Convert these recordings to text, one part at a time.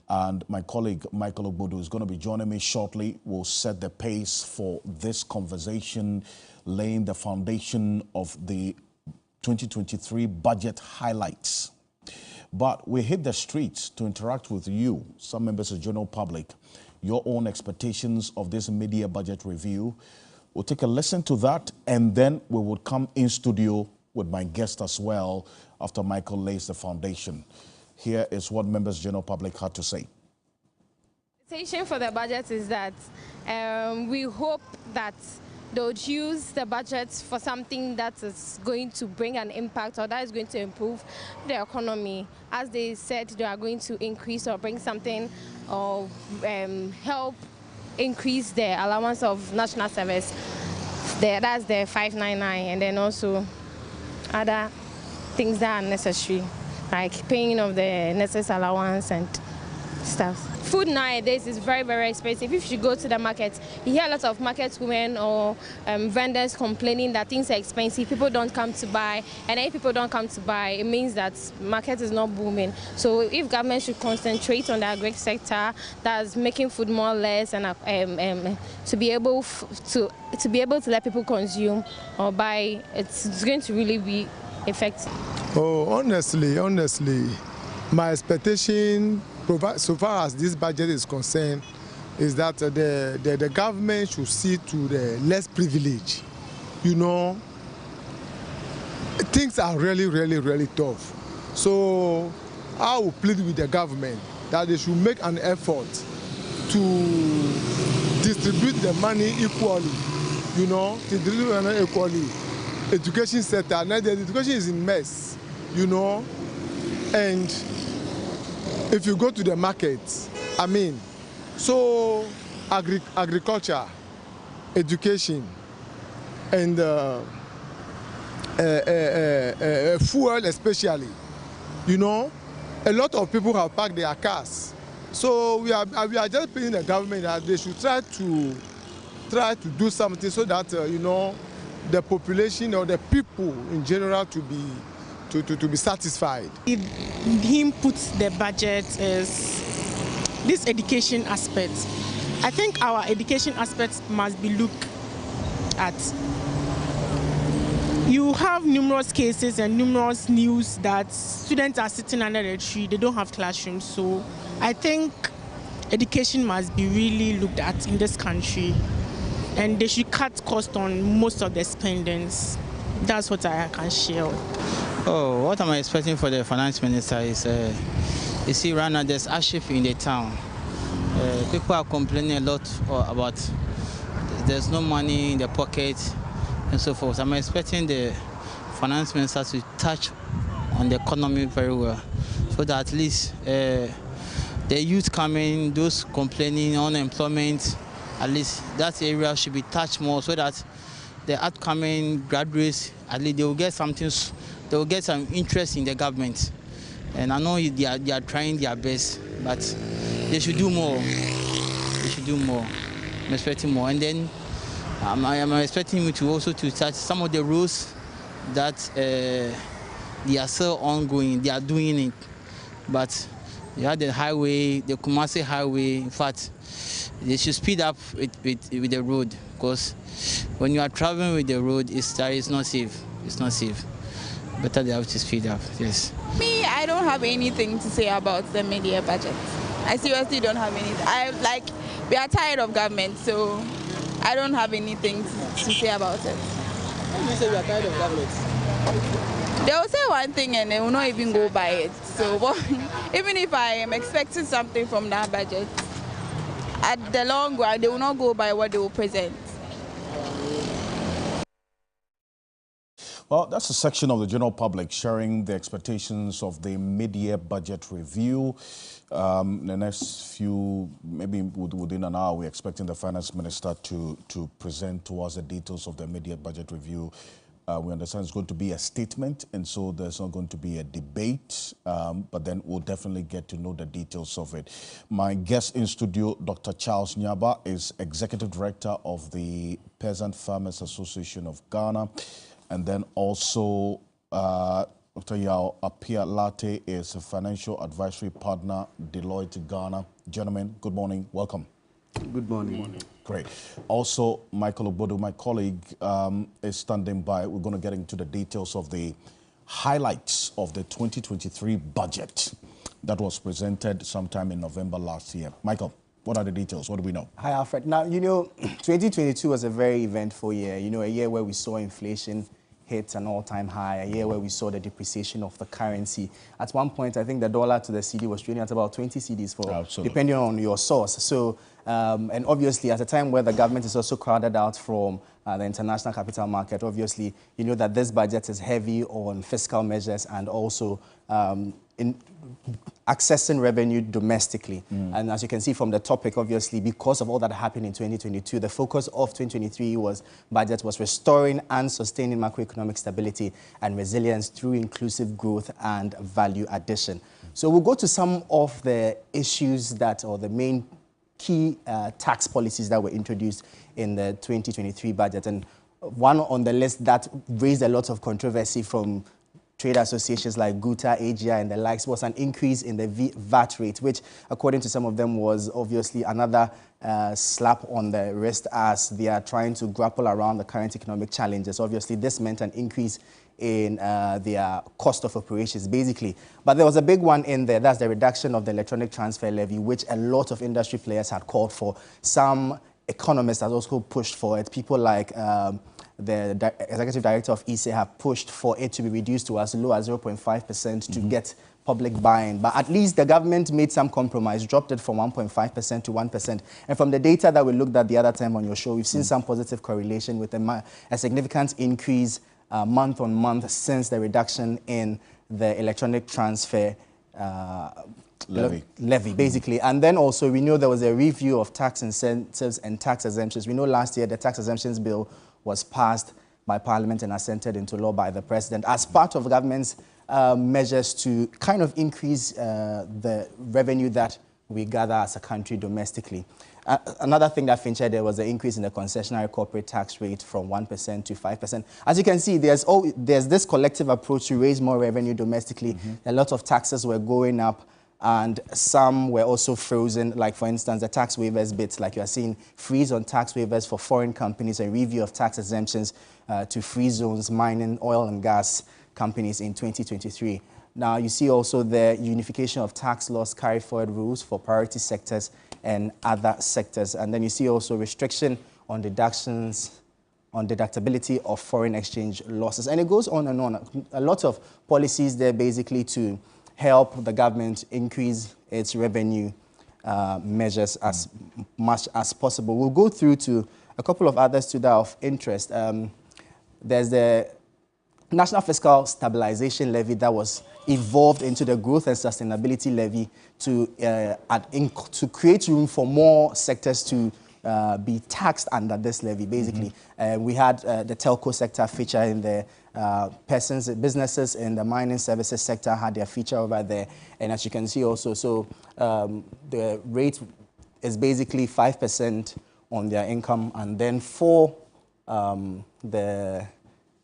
And my colleague Michael Ogbodo is going to be joining me shortly. We'll set the pace for this conversation, laying the foundation of the 2023 budget highlights. But we hit the streets to interact with you, some members of the general public, your own expectations of this mid-year budget review. We'll take a listen to that, and then we will come in studio with my guest as well after Michael lays the foundation. Here is what members of the general public had to say. The expectation for the budget is that we hope that they would use the budget for something that is going to bring an impact or that is going to improve the economy. As they said, they are going to increase or bring something or help increase the allowance of national service. That's the 599, and then also other things that are necessary, like paying of the necessary allowance and stuff. Food nowadays is very, very expensive. If you go to the market, you hear a lot of market women or vendors complaining that things are expensive, people don't come to buy, and if people don't come to buy, it means that market is not booming. So if government should concentrate on the agri sector, that's making food more or less, and to be able to let people consume or buy, it's going to really be effective. Oh, honestly, my expectation, so far as this budget is concerned, is that the government should see to the less privileged. You know, things are really tough. So I will plead with the government that they should make an effort to distribute the money equally. You know, to distribute the money equally. Education sector, now the education is in mess, you know, and if you go to the market, so agriculture, education, and fuel especially, you know, a lot of people have parked their cars. So we are just pleading the government that they should try to do something so that you know, the population or the people in general to be satisfied. Him puts the budget is this education aspect. I think our education aspects must be looked at. You have numerous cases and numerous news that students are sitting under the tree, they don't have classrooms. So I think education must be really looked at in this country, and they should cut cost on most of the spendings. That's what I can share. Oh, what am I expecting for the finance minister is, you see, right now there's hardship in the town. People are complaining a lot about there's no money in their pocket and so forth. I'm expecting the finance minister to touch on the economy very well, so that at least the youth coming, those complaining, unemployment, at least that area should be touched more, so that the upcoming graduates, at least they will get something, they will get some interest in the government. And I know they are trying their best, but they should do more. They should do more. I'm expecting more. And then I'm expecting me to also to touch some of the roads that they are still ongoing. They are doing it, but you have the highway, the Kumasi highway. In fact, they should speed up with the road, because when you are traveling with the road, it's not safe. It's not safe. Better they have to speed up. Yes. Me, I don't have anything to say about the mid-year budget. I seriously don't have anything. We are tired of government, so I don't have anything to say about it. How do you say we are tired of government? They will say one thing and they will not even go by it. So even if I am expecting something from that budget, at the long run, they will not go by what they will present. Well, that's a section of the general public sharing the expectations of the mid-year budget review. The next few, maybe within an hour, we're expecting the finance minister to present to us the details of the mid-year budget review. We understand it's going to be a statement, and so there's not going to be a debate, but then we'll definitely get to know the details of it. My guest in studio, Dr. Charles Nyaba, is Executive Director of the Peasant Farmers Association of Ghana, and then also Dr. Yao Apia Latte is a financial advisory partner, Deloitte Ghana. Gentlemen, good morning. Welcome. Good morning. Great. Also, Michael Ogbodo, my colleague, is standing by. We're going to get into the details of the highlights of the 2023 budget that was presented sometime in November last year. Michael, what are the details? What do we know? Hi, Alfred. Now, 2022 was a very eventful year. A year where we saw inflation hit an all-time high, a year where we saw the depreciation of the currency. At one point, I think the dollar to the CD was trading at about 20 CDs depending on your source. So, and obviously, at a time where the government is also crowded out from the international capital market, obviously, you know that this budget is heavy on fiscal measures and also in accessing revenue domestically. And as you can see from the topic, obviously, because of all that happened in 2022, the focus of 2023 budget was restoring and sustaining macroeconomic stability and resilience through inclusive growth and value addition. So we'll go to some of the issues or the main key tax policies that were introduced in the 2023 budget. And one on the list that raised a lot of controversy from trade associations like GUTA, AGI, and the likes was an increase in the VAT rate, which, according to some of them, was obviously another slap on the wrist as they are trying to grapple around the current economic challenges. Obviously, this meant an increase in their cost of operations, basically. But there was a big one in there. That's the reduction of the electronic transfer levy, which a lot of industry players had called for. Some economists have also pushed for it. People like the executive director of ESA have pushed for it to be reduced to as low as 0.5% to get public buy-in. But at least the government made some compromise, dropped it from 1.5% to 1%. And from the data that we looked at the other time on your show, we've seen some positive correlation with a significant increase month on month since the reduction in the electronic transfer levy, basically. And then also we know there was a review of tax incentives and tax exemptions. We know last year the tax exemptions bill was passed by Parliament and assented into law by the President as part of government's measures to kind of increase the revenue that we gather as a country domestically. Another thing that featured there was the increase in the concessionary corporate tax rate from 1% to 5%. As you can see, there's this collective approach to raise more revenue domestically. A lot of taxes were going up, and some were also frozen, like, for instance, the tax waivers bits, like you are seeing freeze on tax waivers for foreign companies, a review of tax exemptions to free zones, mining, oil and gas companies in 2023. Now, you see also the unification of tax loss carry forward rules for priority sectors and other sectors. And then you see also restriction on deductions, on deductibility of foreign exchange losses. And it goes on and on. A lot of policies there basically to help the government increase its revenue measures as much as possible. We'll go through to a couple of others to that of interest. There's the National Fiscal Stabilization Levy that was evolved into the Growth and Sustainability Levy to create room for more sectors to be taxed under this levy, basically. We had the telco sector feature in there. Businesses in the mining services sector had their feature over there. And as you can see also, so the rate is basically 5% on their income, and then for the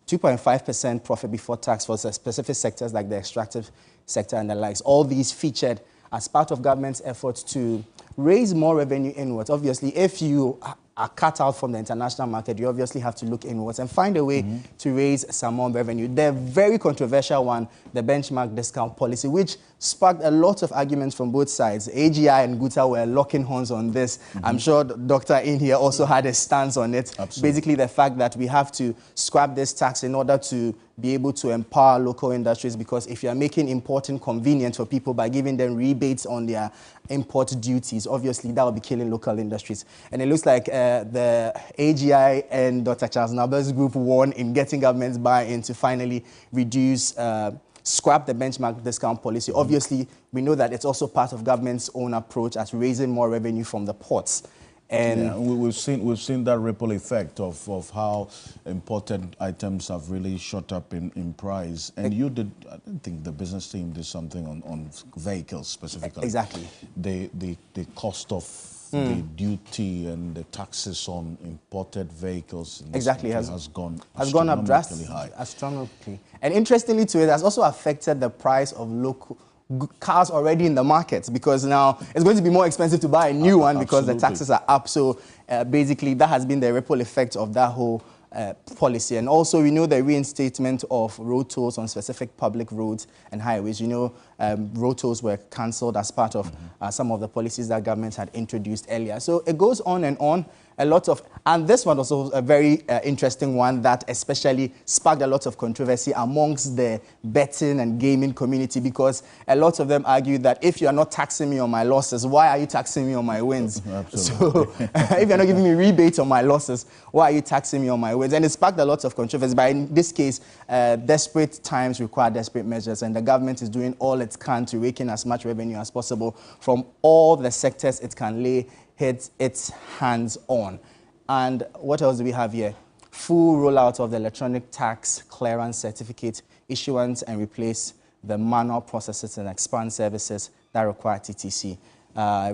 2.5% profit before tax for specific sectors like the extractive sector and the likes. All these featured as part of government's efforts to raise more revenue inwards. Obviously, if you are cut out from the international market, you obviously have to look inwards and find a way to raise some more revenue. The very controversial one, the benchmark discount policy, which sparked a lot of arguments from both sides. AGI and GUTA were locking horns on this. I'm sure Dr. In here also had a stance on it. Absolutely. Basically, the fact that we have to scrap this tax in order to be able to empower local industries, because if you are making importing convenient for people by giving them rebates on their import duties, obviously that will be killing local industries. And it looks like the AGI and Dr. Charles Naber's group won in getting government's buy-in to finally reduce, scrap the benchmark discount policy. Obviously, we know that it's also part of government's own approach at raising more revenue from the ports. And yeah, we've seen that ripple effect of how imported items have really shot up in price. And I don't think the business team did something on vehicles specifically. Exactly. The cost of the duty and the taxes on imported vehicles in this Exactly, country has gone up drastically high. Astronomically. And interestingly too, it has also affected the price of local cars already in the market, because now it's going to be more expensive to buy a new one because the taxes are up. So basically that has been the ripple effect of that whole policy. And also we know the reinstatement of road tolls on specific public roads and highways. You know, road tolls were cancelled as part of some of the policies that government had introduced earlier. So it goes on and on. A lot of, and this one was also a very interesting one that especially sparked a lot of controversy amongst the betting and gaming community, because a lot of them argued that if you are not taxing me on my losses, why are you taxing me on my wins? So if you're not giving me rebates on my losses, why are you taxing me on my wins? And it sparked a lot of controversy. But in this case, desperate times require desperate measures, and the government is doing all it can to rake in as much revenue as possible from all the sectors it can lay its hands on. And what else do we have here? Full rollout of the electronic tax clearance certificate issuance and replace the manual processes and expand services that require TTC.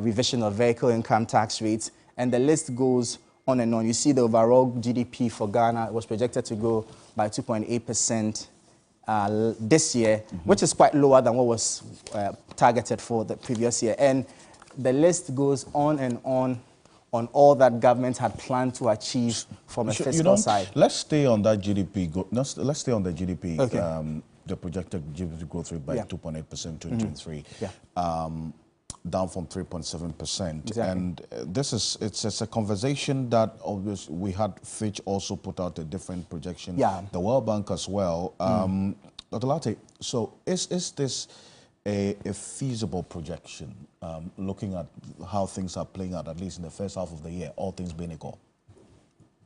Revision of vehicle income tax rates, and the list goes on and on. You see the overall GDP for Ghana was projected to grow by 2.8% this year, which is quite lower than what was targeted for the previous year. And the list goes on and on all that government had planned to achieve from a fiscal side. Let's stay on that GDP. Let's stay on the GDP. Okay. The projected GDP growth rate by 2.8% in 2023, down from 3.7%. Exactly. And it's a conversation that obviously we had Fitch also put out a different projection. Yeah. The World Bank as well. Dr. Lartey, so is this a feasible projection, looking at how things are playing out, at least in the first half of the year, all things being equal?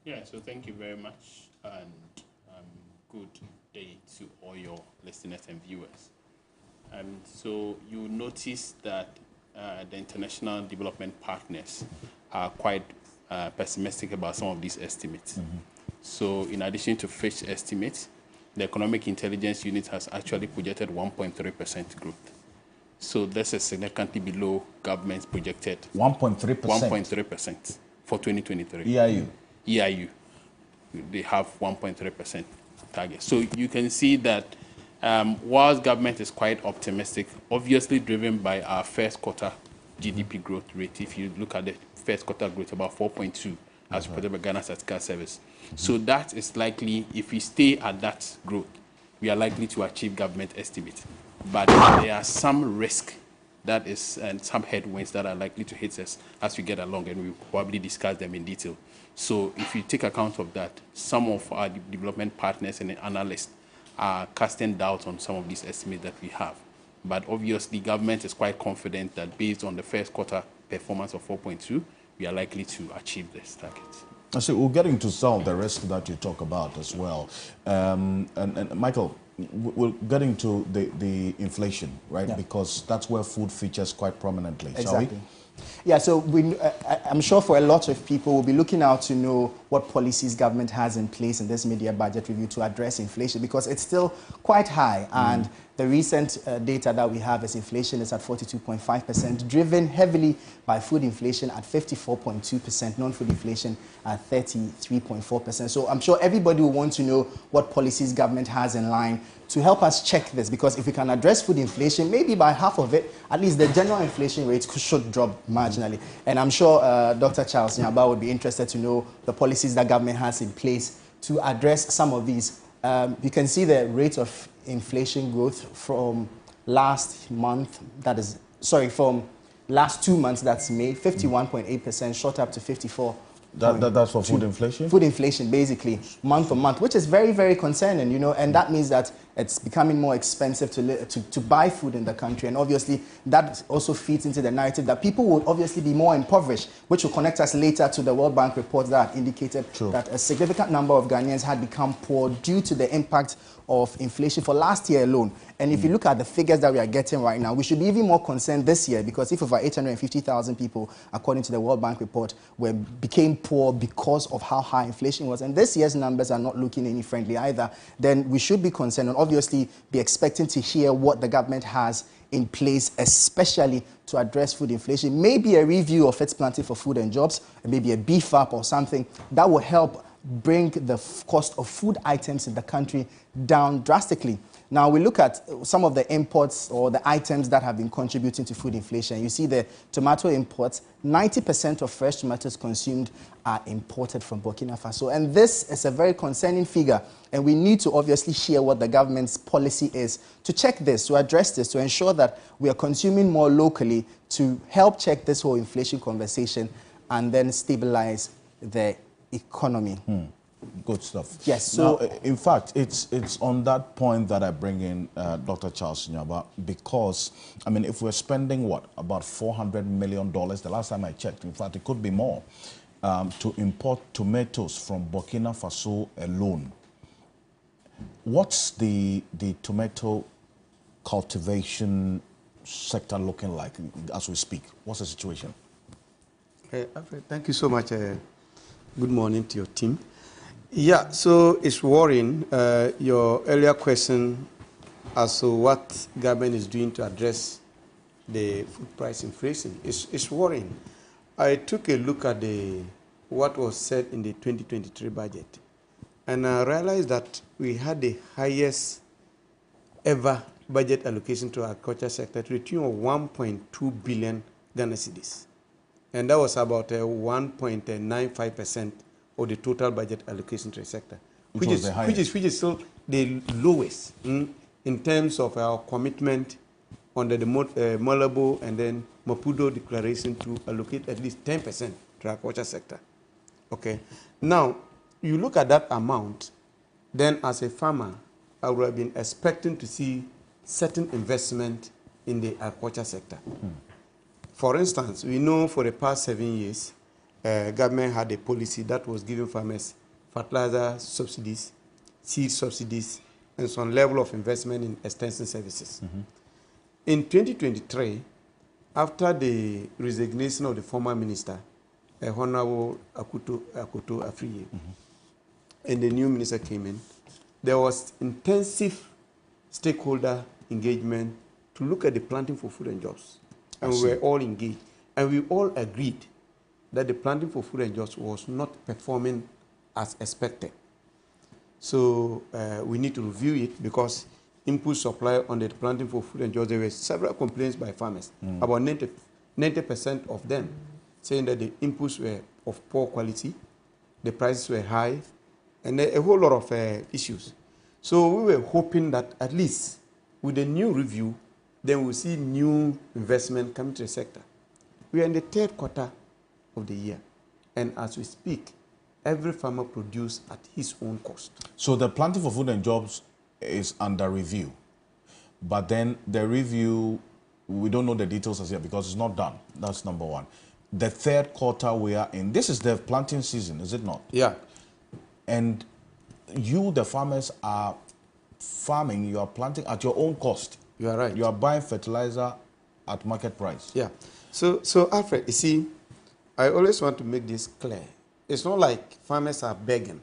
Yeah, so thank you very much, and good day to all your listeners and viewers. So you notice that the international development partners are quite pessimistic about some of these estimates. So in addition to Fitch estimates, the Economic Intelligence Unit has actually projected 1.3% growth. So this is significantly below government's projected 1.3%. 1.3% for 2023. EIU. EIU. They have 1.3% target. So you can see that whilst government is quite optimistic, obviously driven by our first quarter GDP growth rate. If you look at the first quarter growth, about 4.2 as reported by Ghana Statistical Service. So that is likely, if we stay at that growth, we are likely to achieve government estimate. But there are some risk that is, and some headwinds that are likely to hit us as we get along, and we'll probably discuss them in detail. So if you take account of that, some of our development partners and analysts are casting doubt on some of these estimates that we have. But obviously, government is quite confident that based on the first quarter performance of 4.2, we are likely to achieve this target. So we'll get into some of the risk that you talk about as well. And Michael, we'll get into the inflation, right? Yeah. Because that's where food features quite prominently, Exactly. shall we? Yeah, so I'm sure for a lot of people will be looking out to know what policies government has in place in this mid-year budget review to address inflation, because it's still quite high. And the recent data that we have is inflation is at 42.5%, driven heavily by food inflation at 54.2%, non-food inflation at 33.4%. So I'm sure everybody will want to know what policies government has in line to help us check this, because if we can address food inflation, maybe by half of it, at least the general inflation rate should drop marginally. And I'm sure Dr. Charles Nyaba would be interested to know the policies that government has in place to address some of these. You can see the rate of inflation growth from last month, from last 2 months, that's May, 51.8%, shot up to 54. That's for food inflation? Food inflation, basically, month on month, which is very, very concerning, you know, and that means that it's becoming more expensive to buy food in the country. And obviously, that also feeds into the narrative that people would obviously be more impoverished, which will connect us later to the World Bank reports that indicated that a significant number of Ghanaians had become poor due to the impact of inflation for last year alone. And if you look at the figures that we are getting right now, we should be even more concerned this year, because if over 850,000 people, according to the World Bank report, became poor because of how high inflation was, and this year's numbers are not looking any friendly either, then we should be concerned and obviously be expecting to hear what the government has in place, especially to address food inflation. Maybe a review of its planting for food and jobs, maybe a beef up or something that will help bring the cost of food items in the country down drastically. Now, we look at some of the imports or the items that have been contributing to food inflation. You see the tomato imports, 90% of fresh tomatoes consumed are imported from Burkina Faso. And this is a very concerning figure. And we need to obviously share what the government's policy is to check this, to address this, to ensure that we are consuming more locally to help check this whole inflation conversation and then stabilize the economy. Good stuff. Yes. So, now, in fact, it's on that point that I bring in Dr. Charles Nyaba, because, I mean, if we're spending, what, about $400 million, the last time I checked, in fact, it could be more, to import tomatoes from Burkina Faso alone. What's the tomato cultivation sector looking like as we speak? What's the situation? Alfred, thank you so much. Good morning to your team. Yeah, so it's worrying. Your earlier question as to what government is doing to address the food price inflation is worrying. I took a look at what was said in the 2023 budget, and I realized that we had the highest ever budget allocation to our agriculture sector to the tune of 1.2 billion Ghana cedis. And that was about 1.95% of the total budget allocation to the sector, which is still the lowest in terms of our commitment under the Malabo and then Maputo declaration to allocate at least 10% to the agriculture sector. Okay. Now, you look at that amount, then as a farmer, I would have been expecting to see certain investment in the agriculture sector. For instance, we know for the past 7 years, government had a policy that was giving farmers fertilizer subsidies, seed subsidies, and some level of investment in extension services. In 2023, after the resignation of the former minister, Honorable Akoto Afriye, and the new minister came in, there was intensive stakeholder engagement to look at the planting for food and jobs. And we were all engaged. And we all agreed that the planting for food and jobs was not performing as expected. So we need to review it, because input supply on the planting for food and jobs, there were several complaints by farmers, about 90% of them, saying that the inputs were of poor quality, the prices were high, and a whole lot of issues. So we were hoping that at least with the new review, then we'll see new investment coming to the sector. We are in the third quarter of the year, and as we speak, every farmer produces at his own cost. So the planting for food and jobs is under review, but then the review, we don't know the details as yet because it's not done. That's number one. The third quarter we are in, this is the planting season, is it not? Yeah. And you, the farmers, are farming, you are planting at your own cost. You are right. You are buying fertilizer at market price. Yeah. So Alfred, you see, I always want to make this clear. It's not like farmers are begging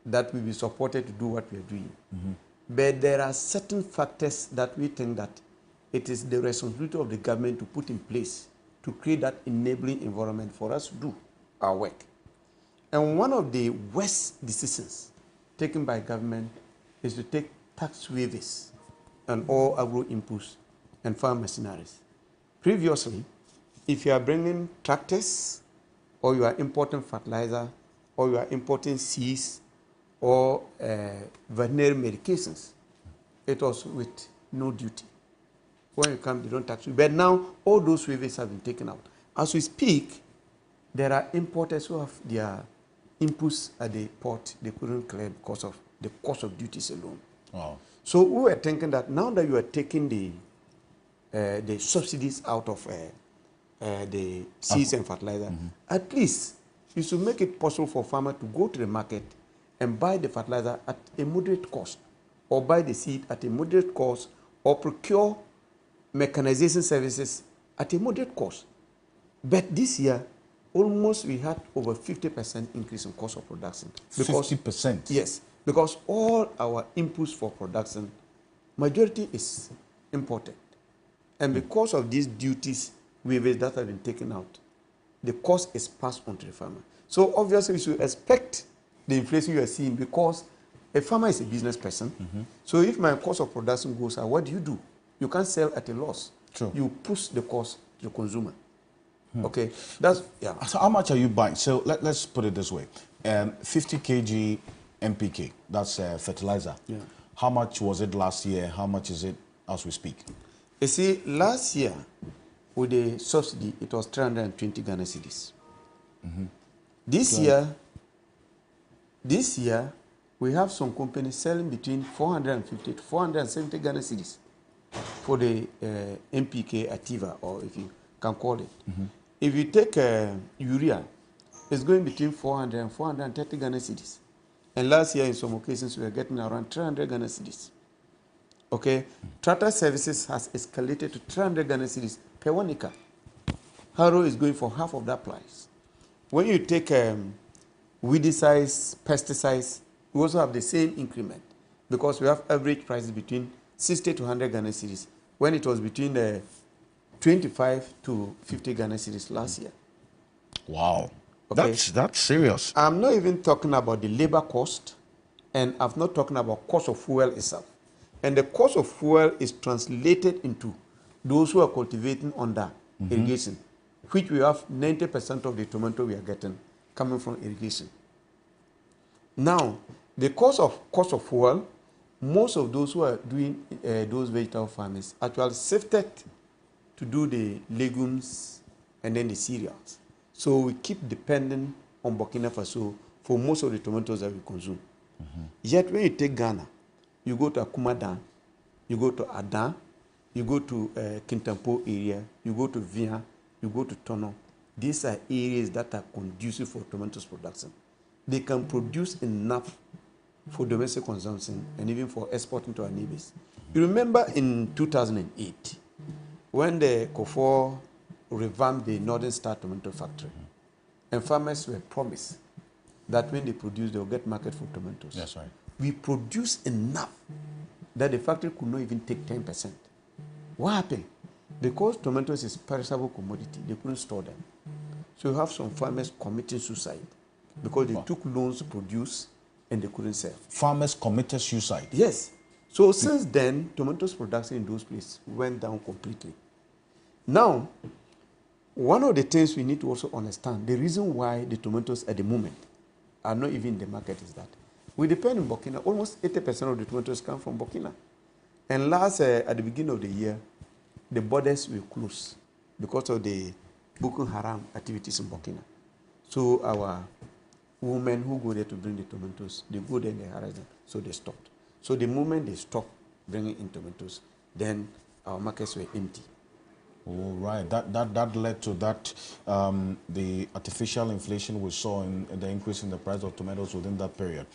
that we be supported to do what we are doing. But there are certain factors that we think that it is the responsibility of the government to put in place to create that enabling environment for us to do our work. And one of the worst decisions taken by government is to take tax waivers on all agro inputs and farm machineries. Previously, if you are bringing tractors, or you are importing fertilizer, or you are importing seeds, or veterinary medications, it was with no duty. When you come, they don't tax you. But now, all those waivers have been taken out. As we speak, there are importers who have their inputs at the port they couldn't clear because of the cost of duties alone. Wow. So we were thinking that now that you are taking the subsidies out of the seeds and fertilizer, at least you should make it possible for farmers to go to the market and buy the fertilizer at a moderate cost, or buy the seed at a moderate cost, or procure mechanization services at a moderate cost. But this year, almost we had over 50% increase in cost of production. 50%? Yes, because all our inputs for production, majority is imported. And because of these duties waivers that have been taken out, the cost is passed on to the farmer. So obviously, we should expect the inflation you are seeing because a farmer is a business person. So if my cost of production goes up, what do? You can't sell at a loss. True. You push the cost to the consumer. Okay, that's, yeah. So how much are you buying? So let's put it this way. 50 kg NPK, that's fertilizer. Yeah. How much was it last year? How much is it as we speak? You see, last year, with the subsidy, it was 320 Ghana cedis. This year, we have some companies selling between 450 to 470 Ghana cedis for the NPK Ativa, or if you can call it. If you take urea, it's going between 400 and 430 Ghana cedis. And last year, in some occasions, we were getting around 300 Ghana cedis. Okay? Tractor services has escalated to 300 Ghana cedis per 1 acre. Harrow is going for half of that price. When you take weedicides, pesticides, we also have the same increment because we have average prices between 60 to 100 Ghana cedis when it was between 25 to 50 Ghana cedis last year. Wow. Okay. That's serious. I'm not even talking about the labor cost, and I'm not talking about cost of fuel itself. And the cost of fuel is translated into those who are cultivating under irrigation, which we have 90% of the tomato we are getting coming from irrigation. Now, the cost of fuel, most of those who are doing those vegetable farmers actually shifted to do the legumes and then the cereals. So we keep depending on Burkina Faso for most of the tomatoes that we consume. Yet when you take Ghana, you go to Akumadan, you go to Adan, you go to Kintampo area, you go to Via, you go to Tono. These are areas that are conducive for tomatoes production. They can produce enough for domestic consumption and even for exporting to our neighbors. You remember in 2008, when the COFOR revamped the Northern Star Tomato Factory, and farmers were promised that when they produce, they will get market for tomatoes. That's right. We produced enough that the factory could not even take 10%. What happened? Because tomatoes is perishable commodity, they couldn't store them. So you have some farmers committing suicide because they took loans to produce and they couldn't sell. Farmers committed suicide? Yes. So since then, tomatoes production in those places went down completely. Now, one of the things we need to also understand, the reason why the tomatoes at the moment are not even in the market is that we depend on Burkina. Almost 80% of the tomatoes come from Burkina. And last, at the beginning of the year, the borders were closed because of the Boko Haram activities in Burkina. So our women who go there to bring the tomatoes, they go there and they harass them. So they stopped. So the moment they stopped bringing in tomatoes, then our markets were empty. Oh, right. That led to that, the artificial inflation we saw in the increase in the price of tomatoes within that period.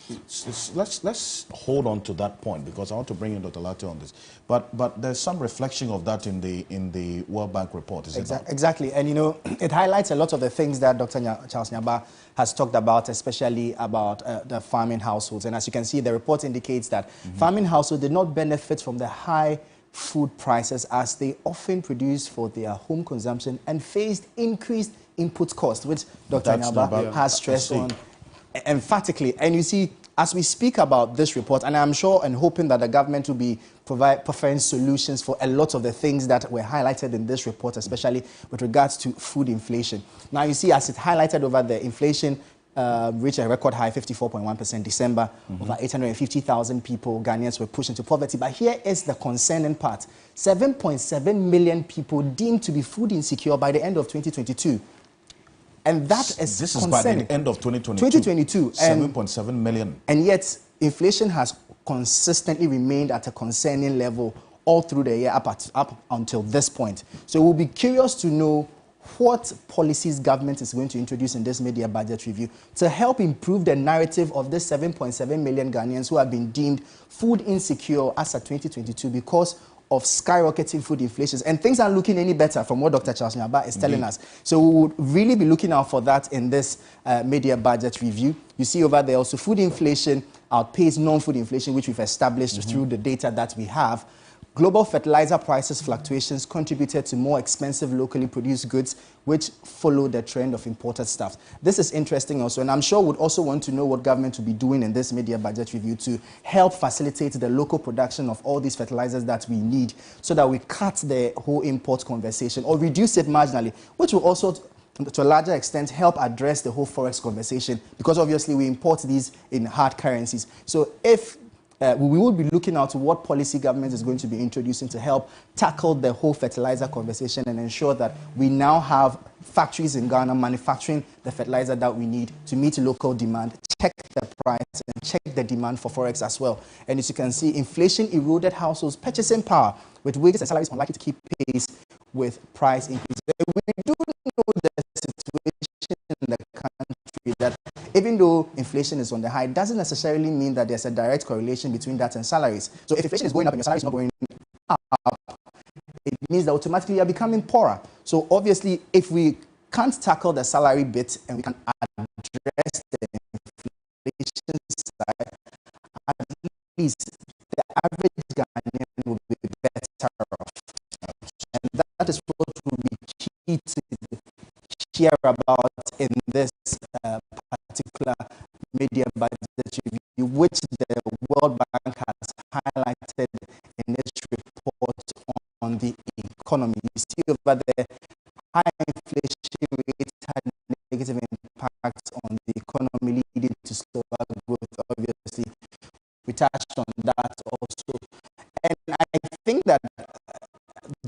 Let's hold on to that point because I want to bring in Dr. Lartey on this. But there's some reflection of that in the World Bank report, is it not? Exactly. And, you know, it highlights a lot of the things that Dr. Charles Nyaba has talked about, especially about the farming households. And as you can see, the report indicates that farming households did not benefit from the high food prices as they often produce for their home consumption and faced increased input costs, which Dr. Nyaba has stressed on emphatically. And you see, as we speak about this report, and I'm sure and hoping that the government will be preferring solutions for a lot of the things that were highlighted in this report, especially with regards to food inflation. Now, you see, as it highlighted over the inflation reached a record high, 54.1% December. Over 850,000 people, Ghanaians, were pushed into poverty. But here is the concerning part. 7.7 million people deemed to be food insecure by the end of 2022. And that is This is concerning. by the end of 2022. 7.7 million. And yet, inflation has consistently remained at a concerning level all through the year up until this point. So we'll be curious to know what policies government is going to introduce in this mid-year budget review to help improve the narrative of the 7.7 million Ghanaians who have been deemed food insecure as of 2022 because of skyrocketing food inflations. And things aren't looking any better from what Dr. Charles Nyaba is telling us. So we would really be looking out for that in this mid-year budget review. You see over there also food inflation outpaces non-food inflation, which we've established through the data that we have. Global fertilizer prices fluctuations contributed to more expensive locally produced goods, which followed the trend of imported stuff. This is interesting also, and I'm sure would also want to know what government will be doing in this mid-year budget review to help facilitate the local production of all these fertilizers that we need, so that we cut the whole import conversation or reduce it marginally, which will also, to a larger extent, help address the whole forex conversation, because obviously we import these in hard currencies. So if we will be looking out to what policy government is going to be introducing to help tackle the whole fertilizer conversation and ensure that we now have factories in Ghana manufacturing the fertilizer that we need to meet local demand, check the price and check the demand for forex as well. And as you can see, inflation eroded households' purchasing power, with wages and salaries unlikely to keep pace with price increases. We do know the situation in the country that even though inflation is on the high, it doesn't necessarily mean that there's a direct correlation between that and salaries. So if inflation is going up and your salary is not going up, it means that automatically you're becoming poorer. So obviously, if we can't tackle the salary bit and we can address the inflation side, at least the average Ghanaian will be better off. And that is what will be key to hear about in this particular media budget review, which the World Bank has highlighted in its report on the economy. You see over there, high inflation rates had negative impacts on the economy, leading to slower growth. Obviously, we touched on that also. And I think that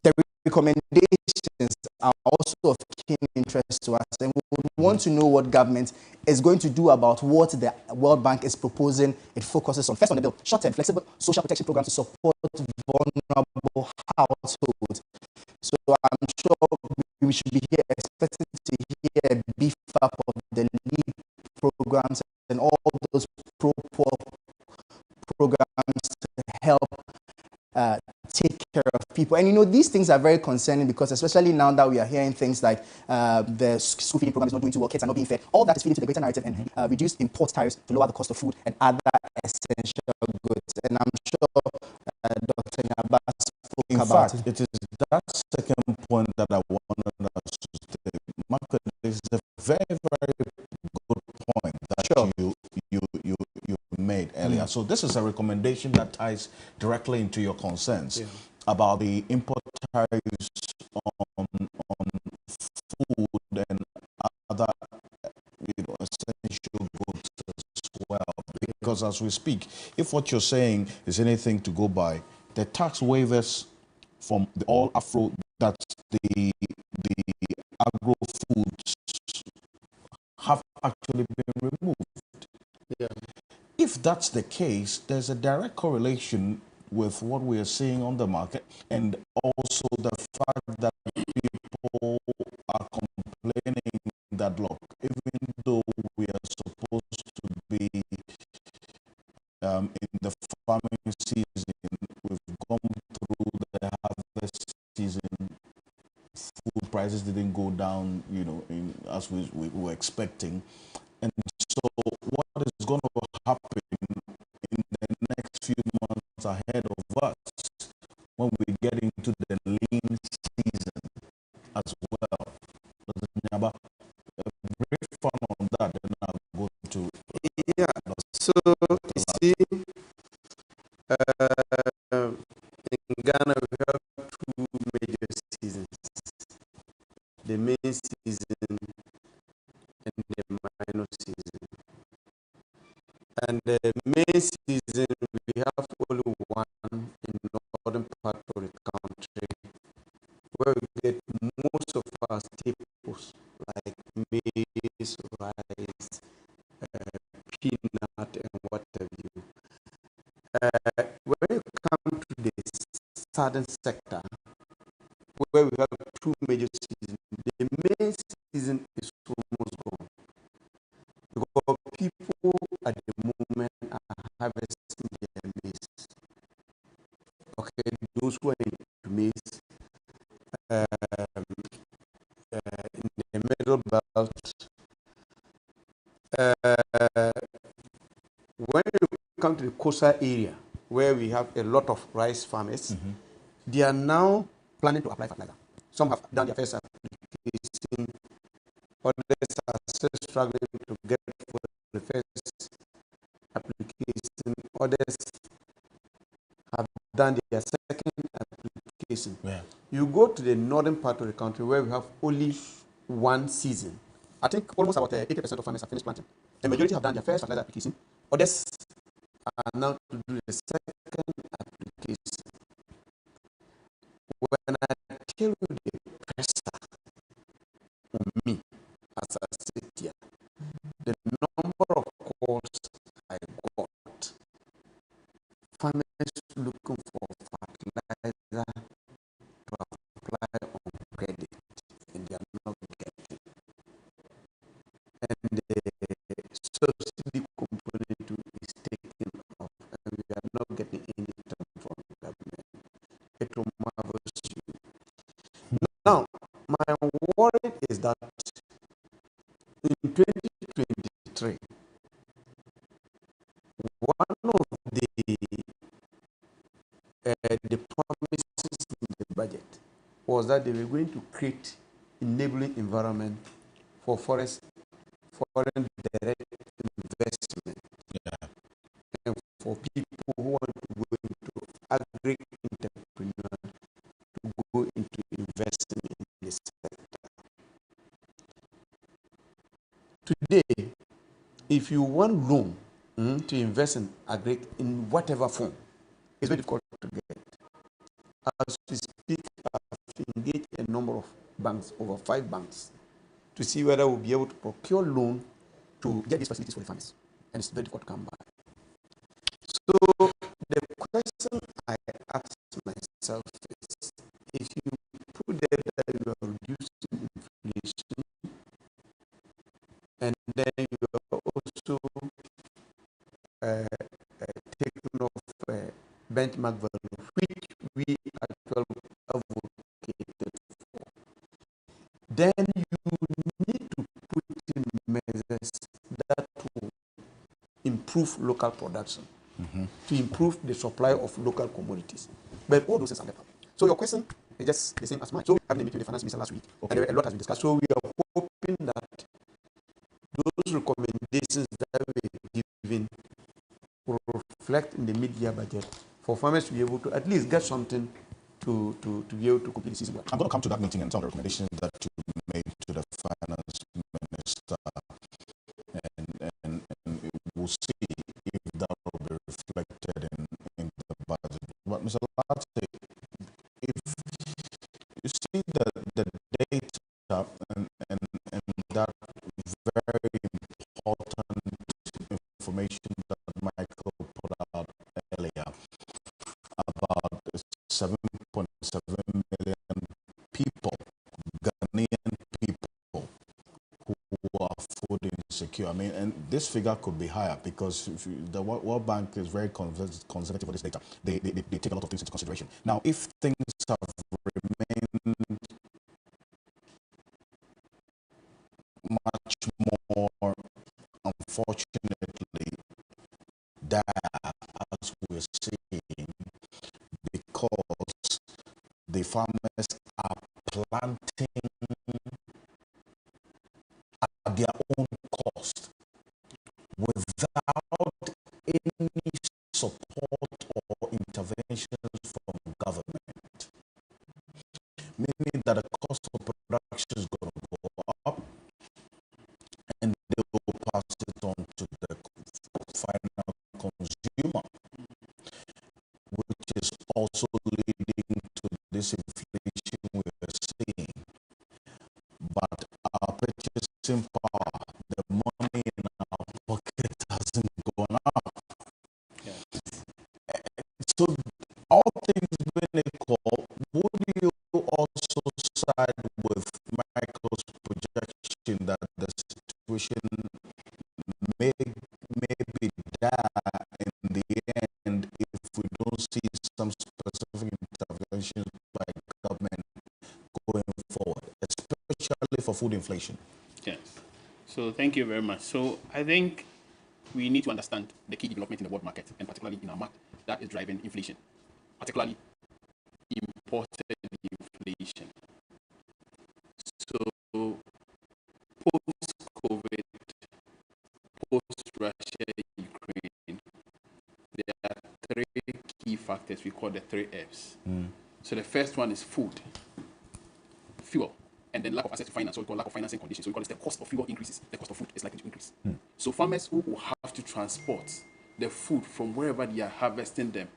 the recommendations are also of keen interest to us, and we would want to know what government is going to do about what the World Bank is proposing. It focuses on, first on the bill, short-term flexible social protection programs to support vulnerable households. So I'm sure we should be here expecting to hear a beef up of the LEAP programs and all those pro-poor programs to help take care of people. And you know, these things are very concerning, because especially now that we are hearing things like the school feeding program is not doing too well, kids are not being fed, all that is feeding to the greater narrative and reduced import tariffs to lower the cost of food and other essential goods. And I'm sure Dr. Nyaba spoke about it. It is that second point that I wanted us to take. Marco, this is a very, very good point that you made earlier. So this is a recommendation that ties directly into your concerns about the import tariffs on food and other essential goods as well. Because as we speak, if what you're saying is anything to go by, the tax waivers from the all Afro, that the agro foods have actually been removed. If that's the case, there's a direct correlation with what we are seeing on the market, and also the fact that people are complaining that, look, even though we are supposed to be in the farming season, we've gone through the harvest season, food prices didn't go down, you know, as we were expecting. And so what is going to happen in the next few months ahead of us when we get into the lean season as well? Brief fun on that, and I'll go to... So you see, in Ghana we have two major seasons: the main season and the minor season. And the main season, we have only one in the northern part of the country, where we get most of our staples like maize, rice, peanut, and what have you. When you come to the southern sector, where we have two major seasons, the main season is almost gone, because people at the moment are harvesting their maize. Okay, those who are into maize in the middle belt. When you come to the coastal area, where we have a lot of rice farmers, they are now planning to apply fertilizer. Some have done their first application, others are still struggling to get for the first application, others have done their second application. Yeah. You go to the northern part of the country where we have only one season. I think almost about 80% of farmers have finished planting. The majority have done their first fertilizer application. Others are now to do the second application. When I tell you the pressure on me as I sit here, the number of calls I got, farmers looking for fertilizer to apply on credit, and they are not getting. And the subsidy component too is taken off, and we are not getting any return from the government. It will marvel you. Now, my worry is that in 2023, one of the promises in the budget was that they were going to create enabling environment for foreign direct investment, and for people who want to go into agri-entrepreneur to go into investing in this sector. Today, if you want loan to invest in agri in whatever form, it's very difficult to get. As we speak, I've engaged a number of banks, over 5 banks, to see whether we'll be able to procure loan to get these facilities for the farmers. And it's very difficult to come by. So the question I ask myself is, if you put there that you are reducing inflation, and then you are also taking off benchmark value, which we actually advocated for, then you need to put in measures that will improve local production, to improve the supply of local commodities. But all those things are left out. So your question is just the same as mine. So we had a meeting with the finance minister last week, and a lot has been discussed. So we are hoping that those recommendations that were given will reflect in the mid-year budget for farmers to be able to at least get something to be able to complete the season. I'm going to come to that meeting and some of the recommendations that you made to the finance minister, and we'll see if that will be reflected in the budget. But Mr. Lartey, if you see the data and that very important information that Michael put out earlier about 7.7 million people, Ghanaian people, who are food insecure. I mean, and this figure could be higher because the World Bank is very conservative with this data. They take a lot of things into consideration. Now, if things have remained much more, unfortunately, dire as we're seeing, because the farmers are planting at their own cost without any support or interventions from government, meaning that the cost of production is going to go up, and they will pass it on to the final consumer, which is also leading to this inflation we are seeing. But our purchasing power, the money in our pocket hasn't gone up. So all things being equal, would you also side with Michael's projection that the situation may be dire in the end if we don't see some specific interventions by government going forward, especially for food inflation? Yes. So thank you very much. So I think we need to understand the key development in the world market, and particularly in our market, that is driving inflation, particularly imported inflation. So post-COVID, post-Russia, Ukraine, there are three key factors we call the 3 Fs. So the first one is food, fuel, and then lack of access to finance, so we call lack of financing conditions. So we call it the cost of fuel increases, the cost of food is likely to increase. So farmers who will have to transport the food from wherever they are harvesting them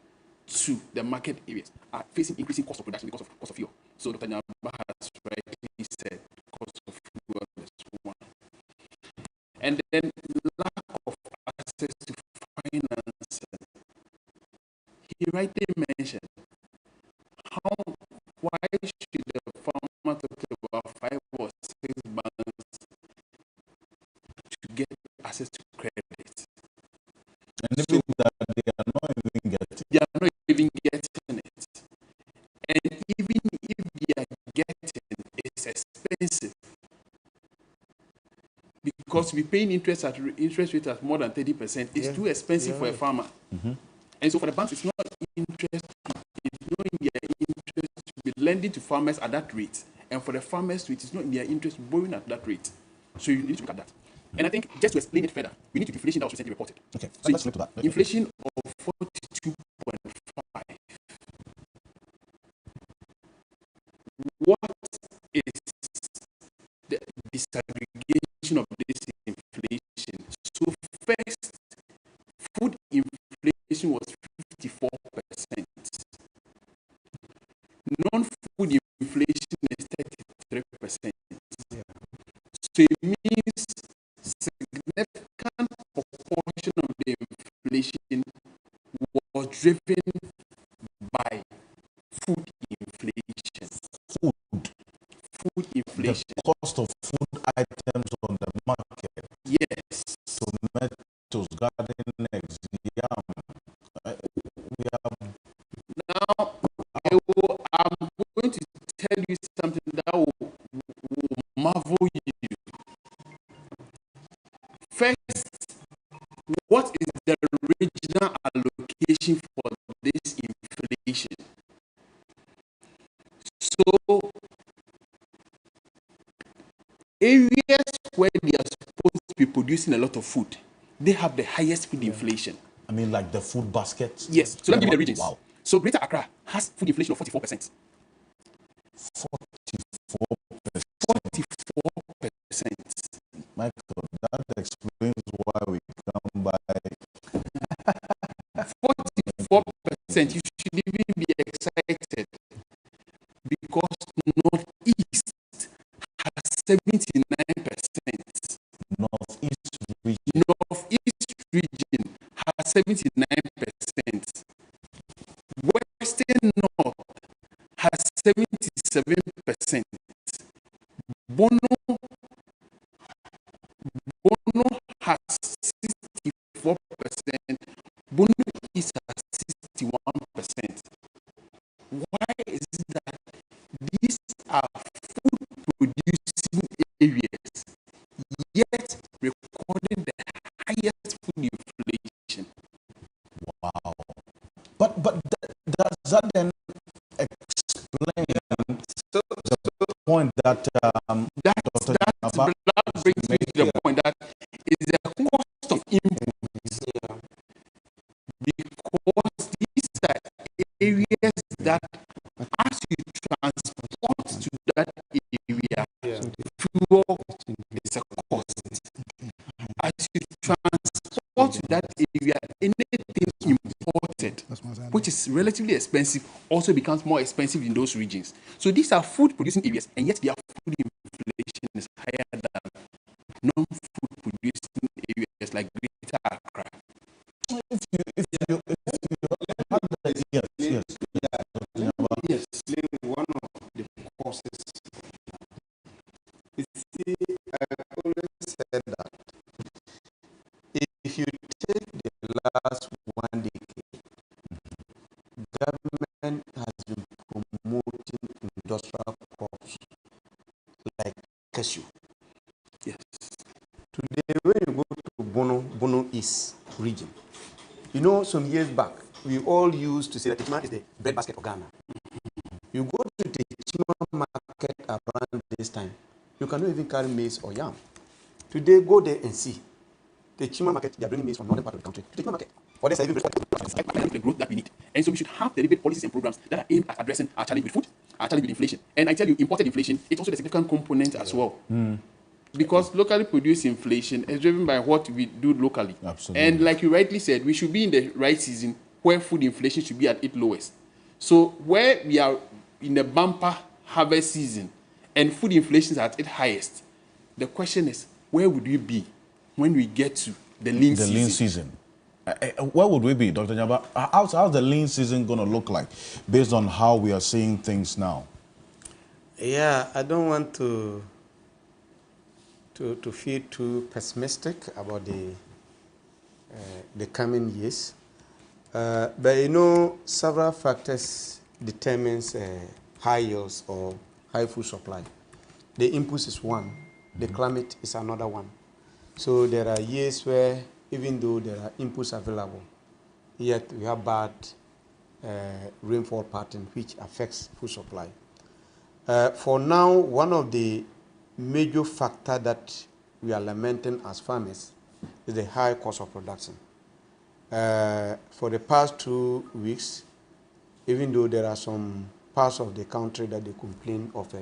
to the market areas are facing increasing cost of production because of cost of fuel. So Dr. Nyamba has rightly said cost of fuel is one. And then lack of access to finance. He rightly mentioned why should the farmer talk about 5 or 6 banks to get access to credit? And So that they are not even getting. They are not even getting it. And even if they are getting, it's expensive. Because we're paying interest rate at more than 30%. It's too expensive for a farmer. And so for the banks, it's not in their interest to be lending to farmers at that rate. And for the farmers, it is not in their interest borrowing at that rate. So you need to look at that. And I think just to explain it further, we need to inflation that was recently reported. Okay, so let's look to that. Inflation of 42.5. What is the disaggregation of this inflation? So first, food inflation was 54%. Non-food inflation is 33%. So it means significant proportion of the inflation was driven by food inflation. Food inflation. The cost of food items on the market. Yes. Tomatoes, garden eggs, yam. We have. Now, I'm going to tell you something that will marvel you. First, what is the original allocation for this inflation? So, areas where they are supposed to be producing a lot of food, they have the highest food inflation. I mean, like the food baskets? Yes. So let me give you the regions. Wow. So Greater Accra has food inflation of 44%. 44%. Michael, that explains why we come by 44%. You should even be excited because Northeast has 79%. Northeast region has 79%. Western North has 77%. Bono has 64%. Bono East has 61%. Why is it that these are food-producing areas, yet recording the highest food inflation? Wow. But does that then explain the point that that brings me to the point that is the cost of inputs. Because these are areas that as you transport to that area, fuel is a cost. As you transport to that area, anything imported, which is relatively expensive, also becomes more expensive in those regions. So these are food-producing areas, and yet their food inflation is higher than non-food producing areas like Greater Accra. Yes, one of the causes. You see, I always said that if you take the last 1 decade, government has been promoting industrial crops like cashew. Yes. Today, when you go to Bono East region, you know, some years back, we all used to say that Itma is the breadbasket of Ghana. You go to the Chima market around this time, you cannot even carry maize or yam. Today, go there and see. The Chima market, they are bringing maize from northern part of the country to the Chima market. Or there's even the growth that we need. And so we should have deliberate policies and programs that are aimed at addressing our challenge with food, our challenge with inflation. And I tell you, imported inflation is also a significant component as well. Because locally produced inflation is driven by what we do locally. Absolutely. And like you rightly said, we should be in the right season where food inflation should be at its lowest. So where we are in the bumper harvest season and food inflation is at its highest, the question is, where would we be when we get to the lean season? The lean season. Where would we be, Dr. Nyaba? How's the lean season going to look like based on how we are seeing things now? Yeah, I don't want to feel too pessimistic about the coming years. But you know, several factors determines high yields or high food supply. The inputs is one, the climate is another one. So there are years where even though there are inputs available, yet we have bad rainfall pattern which affects food supply. For now, one of the major factor that we are lamenting as farmers is the high cost of production. For the past 2 weeks, even though there are some parts of the country that they complain of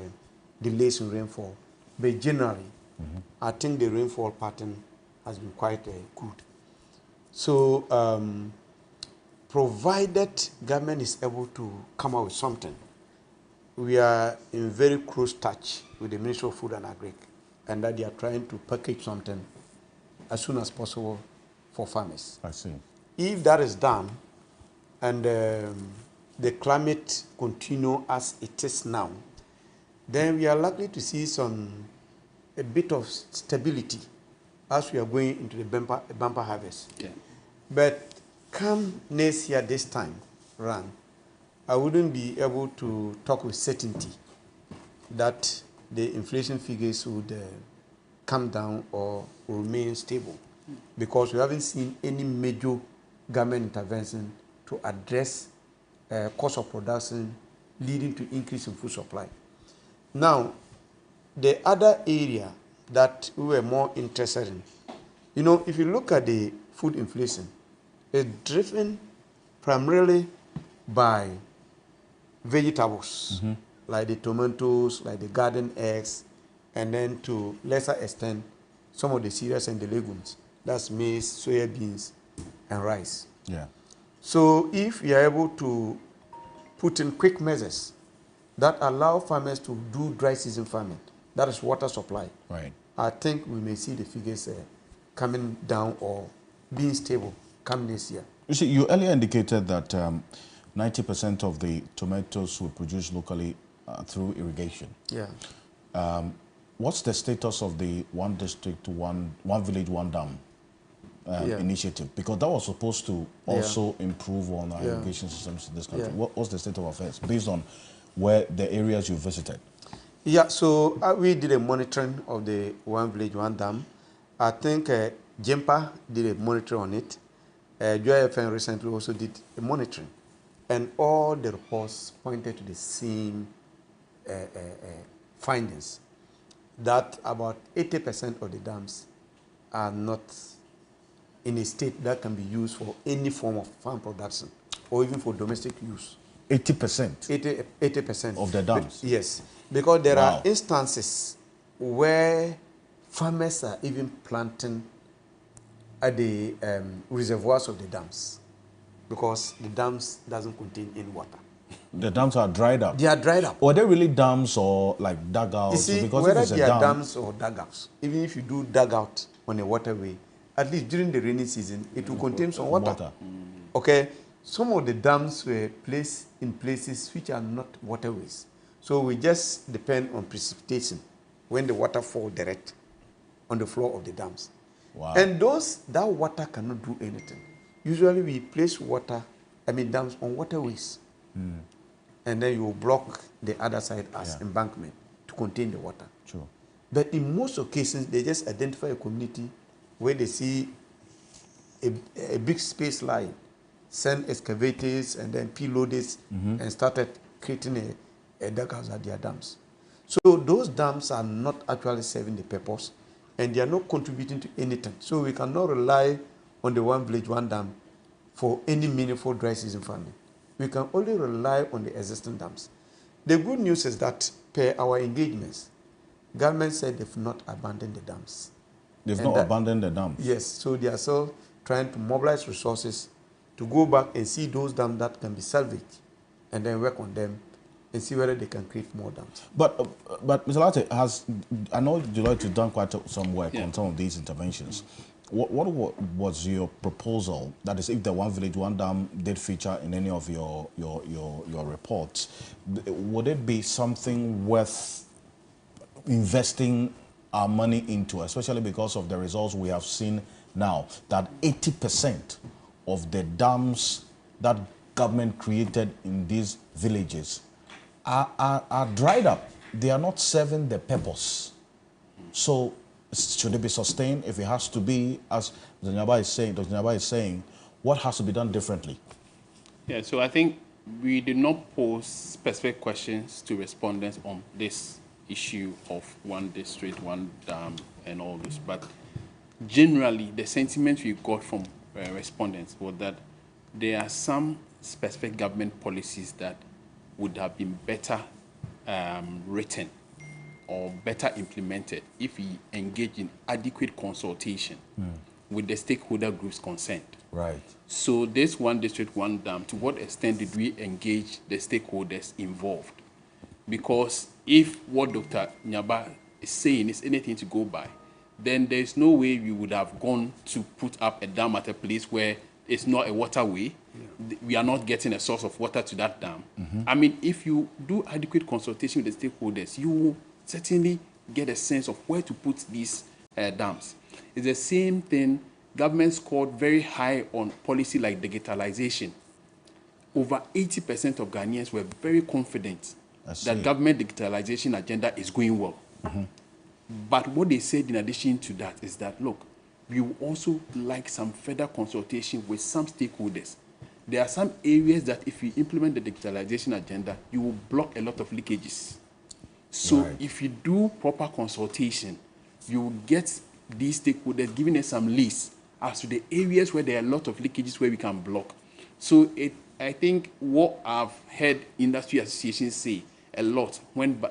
delays in rainfall, but generally, I think the rainfall pattern has been quite good. So, provided government is able to come out with something, we are in very close touch with the Ministry of Food and Agric, and that they are trying to package something as soon as possible for farmers. I see. If that is done, and the climate continue as it is now, then we are likely to see a bit of stability as we are going into the bumper harvest. Yeah. But come next year, this time run, I wouldn't be able to talk with certainty that the inflation figures would come down or remain stable, because we haven't seen any major government intervention to address cost of production leading to increase in food supply. Now, the other area that we were more interested in, you know, if you look at the food inflation, it's driven primarily by vegetables, like the tomatoes, like the garden eggs, and then to lesser extent, some of the cereals and the legumes. That's maize, soya beans, and rice. Yeah. So if we are able to put in quick measures that allow farmers to do dry season farming, that is water supply, Right. I think we may see the figures coming down or being stable come this year. You see, you earlier indicated that 90% of the tomatoes were produced locally through irrigation. Yeah. What's the status of the one district, one village, one dam initiative? Because that was supposed to also improve on our irrigation systems in this country. Yeah. What's the state of affairs based on where the areas you visited? Yeah, so we did a monitoring of the one village, one dam. I think JEMPA did a monitor on it. Joy FM recently also did a monitoring. And all the reports pointed to the same findings, that about 80% of the dams are not in a state that can be used for any form of farm production or even for domestic use. 80%? 80% of the dams? Yes, because there are instances where farmers are even planting at the reservoirs of the dams, because the dams doesn't contain any water. The dams are dried up? They are dried up. Or are they really dams or like dugouts? You see, because whether if it's they a are dam, dams or dugouts, even if you do dugout on a waterway, at least during the rainy season, it will contain some water. Okay, some of the dams were placed in places which are not waterways. So we just depend on precipitation when the water falls direct on the floor of the dams. Wow. And that water cannot do anything. Usually we place dams on waterways. And then you block the other side as embankment to contain the water. True. But in most occasions, they just identify a community where they see a big space lying, send excavators and then payloaders and started creating Edagas are their dams. So those dams are not actually serving the purpose, and they are not contributing to anything. So we cannot rely on the one village, one dam for any meaningful dry season farming. We can only rely on the existing dams. The good news is that per our engagements, government said they've not abandoned the dams. They've not abandoned the dams? Yes, so they are still trying to mobilize resources to go back and see those dams that can be salvaged and then work on them and see whether they can create more dams. But Mr. Lartey, I know Deloitte has done quite some work on some of these interventions. What was your proposal? That is, if the one village, one dam did feature in any of your reports, would it be something worth investing our money into, especially because of the results we have seen now, that 80% of the dams that government created in these villages are dried up. They are not serving the purpose. So should it be sustained? If it has to be, as Dr. Nyaba is saying, what has to be done differently? Yeah, so I think we did not pose specific questions to respondents on this issue of one district, one dam, and all this. But generally, the sentiment we got from respondents was that there are some specific government policies that would have been better written or better implemented if we engage in adequate consultation with the stakeholder groups concerned. Right. So this one district, one dam, to what extent did we engage the stakeholders involved? Because if what Dr. Nyaba is saying is anything to go by, then there's no way we would have gone to put up a dam at a place where it's not a waterway. Yeah. We are not getting a source of water to that dam. I mean, if you do adequate consultation with the stakeholders, you will certainly get a sense of where to put these dams. It's the same thing. Government scored very high on policy like digitalization. Over 80% of Ghanaians were very confident that government digitalization agenda is going well. But what they said in addition to that is that, look, we would also like some further consultation with some stakeholders. There are some areas that if you implement the digitalization agenda, you will block a lot of leakages. So if you do proper consultation, you will get these stakeholders giving us some lists as to the areas where there are a lot of leakages where we can block. So I think what I've heard industry associations say a lot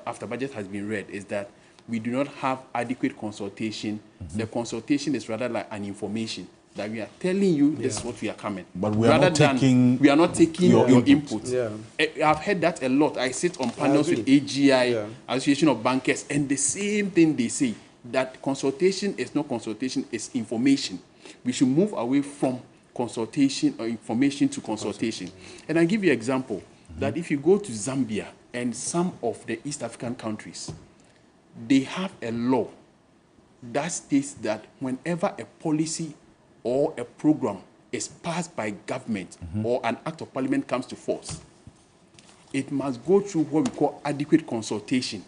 after budget has been read is that we do not have adequate consultation. The consultation is rather like an information that we are telling you this is what we are coming. But we are not taking your input. I've heard that a lot. I sit on panels with AGI, Association of Bankers, and the same thing they say, that consultation is not consultation, it's information. We should move away from consultation or information to consultation. And I give you an example that if you go to Zambia and some of the East African countries, they have a law that states that whenever a policy or a program is passed by government or an act of parliament comes to force, it must go through what we call adequate consultation.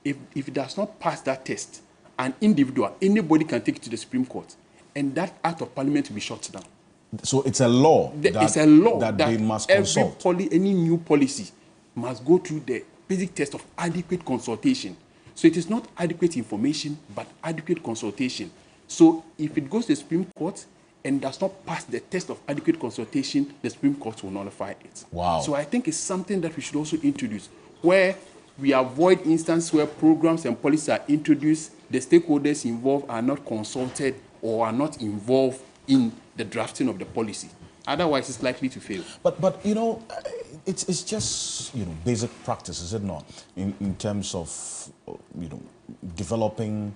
If it does not pass that test, an individual, anybody can take it to the Supreme Court, and that act of parliament will be shut down. So it's a law. It's a law that they must consult. Any new policy must go through the basic test of adequate consultation. So it is not adequate information, but adequate consultation. So if it goes to the Supreme Court and does not pass the test of adequate consultation, the Supreme Court will nullify it. Wow. So I think it's something that we should also introduce, where we avoid instances where programs and policies are introduced, the stakeholders involved are not consulted or are not involved in the drafting of the policy. Otherwise, it's likely to fail. But you know, it's just, you know, basic practice, is it not? In terms of, you know, developing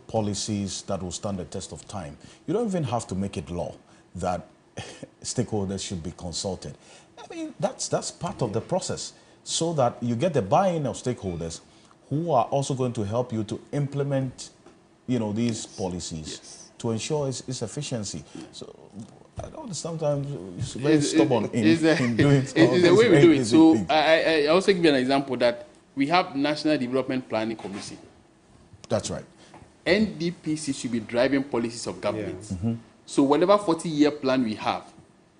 policies that will stand the test of time. You don't even have to make it law that stakeholders should be consulted. I mean, that's part of the process, so that you get the buy-in of stakeholders who are also going to help you to implement, you know, these policies to ensure its efficiency. So I know sometimes it's very stubborn in doing stuff. It's the way we do it. So I also give you an example that we have National Development Planning Commission. That's right. NDPC should be driving policies of government. So whatever 40-year plan we have,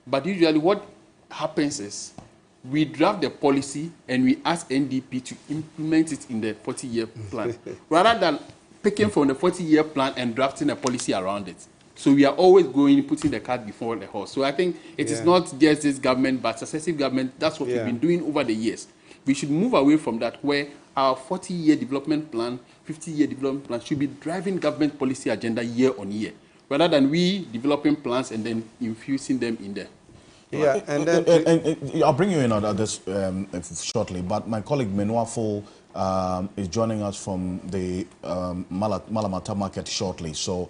but usually what happens is we draft the policy and we ask NDP to implement it in the 40-year plan, rather than picking from the 40-year plan and drafting a policy around it. So we are always putting the cart before the horse. So I think it is not just this government, but successive government. That's what we've been doing over the years. We should move away from that, where our 40-year development plan, 50-year development plan should be driving government policy agenda year on year, rather than we developing plans and then infusing them in there. Yeah, and then I'll bring you in on this shortly, but my colleague Menuafo is joining us from the Malamata market shortly. So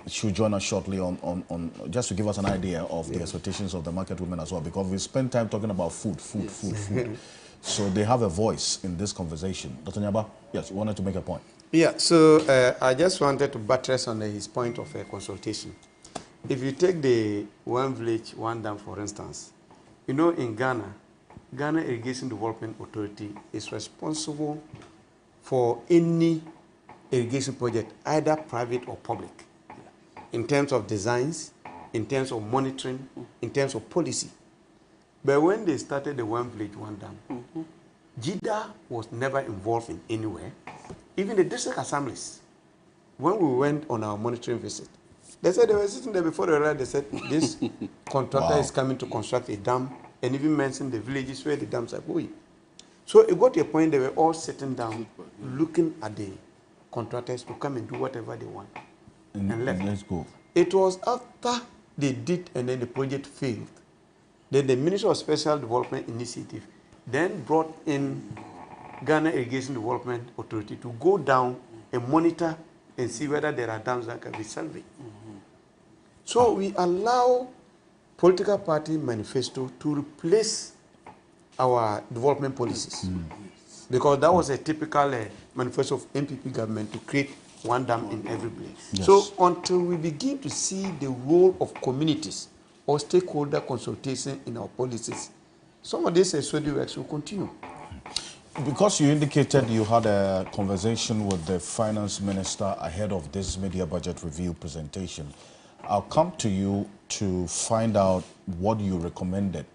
she'll join us shortly on just to give us an idea of the expectations of the market women as well, because we spend time talking about food. So they have a voice in this conversation. Dr. Nyaba, yes, you wanted to make a point. Yeah, so I just wanted to buttress on his point of consultation. If you take the One Village, One Dam, for instance, you know, in Ghana, Ghana Irrigation Development Authority is responsible for any irrigation project, either private or public, in terms of designs, in terms of monitoring, in terms of policy. But when they started the One Village, One Dam, JIDA was never involved in anywhere. Even the district assemblies, when we went on our monitoring visit, they said they were sitting there before the ride. They said this contractor is coming to construct a dam, and even mentioned the villages where the dams are going. So it got to a point they were all sitting down, looking at the contractors to come and do whatever they want, and left. Let's go. It was after they did, and then the project failed. Then the Ministry of Special Development Initiative then brought in Ghana Irrigation Development Authority to go down and monitor and see whether there are dams that can be salvaged. So we allow political party manifesto to replace our development policies, because that was a typical manifesto of MPP government to create one dam in every place. Yes. So until we begin to see the role of communities or stakeholder consultation in our policies, some of these SOD works will continue. Because you indicated you had a conversation with the finance minister ahead of this media budget review presentation, I'll come to you to find out what you recommended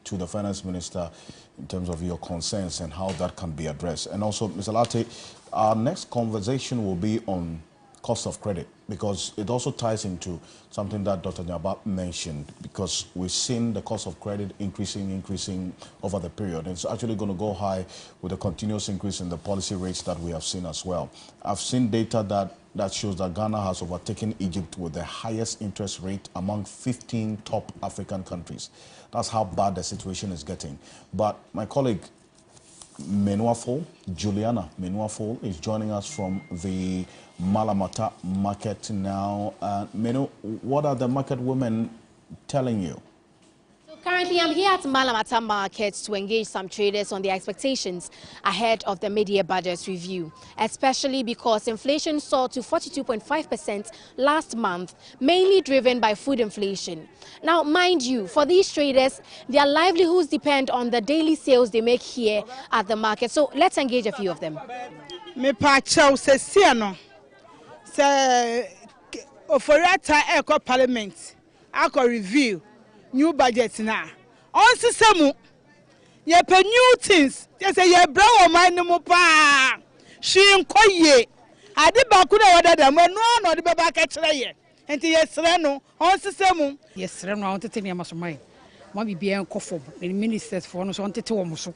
to the finance minister in terms of your concerns and how that can be addressed. And also, Mr. Lartey, our next conversation will be on cost of credit, because it also ties into something that Dr. Nyaba mentioned, because we've seen the cost of credit increasing over the period. It's actually going to go high with a continuous increase in the policy rates that we have seen as well. I've seen data that shows that Ghana has overtaken Egypt with the highest interest rate among 15 top African countries. That's how bad the situation is getting. But my colleague, Juliana Menuafo, is joining us from the Malamata market now. Menu, what are the market women telling you? Currently, I'm here at Malamata Market to engage some traders on their expectations ahead of the mid-year budget review, especially because inflation soared to 42.5% last month, mainly driven by food inflation. Now, mind you, for these traders, their livelihoods depend on the daily sales they make here at the market. So let's engage a few of them. Me pacho se siano se oforata eko parliament ako review new budget na on system ye pe new things ye say ye bra o man mu pa shi nkoye ade ba ku na wada da mo no de beba ka kire ye enti ye sre no on system ye sre no on tete ne masomai mo bibia nkofo ministers for no so on tete wo mo so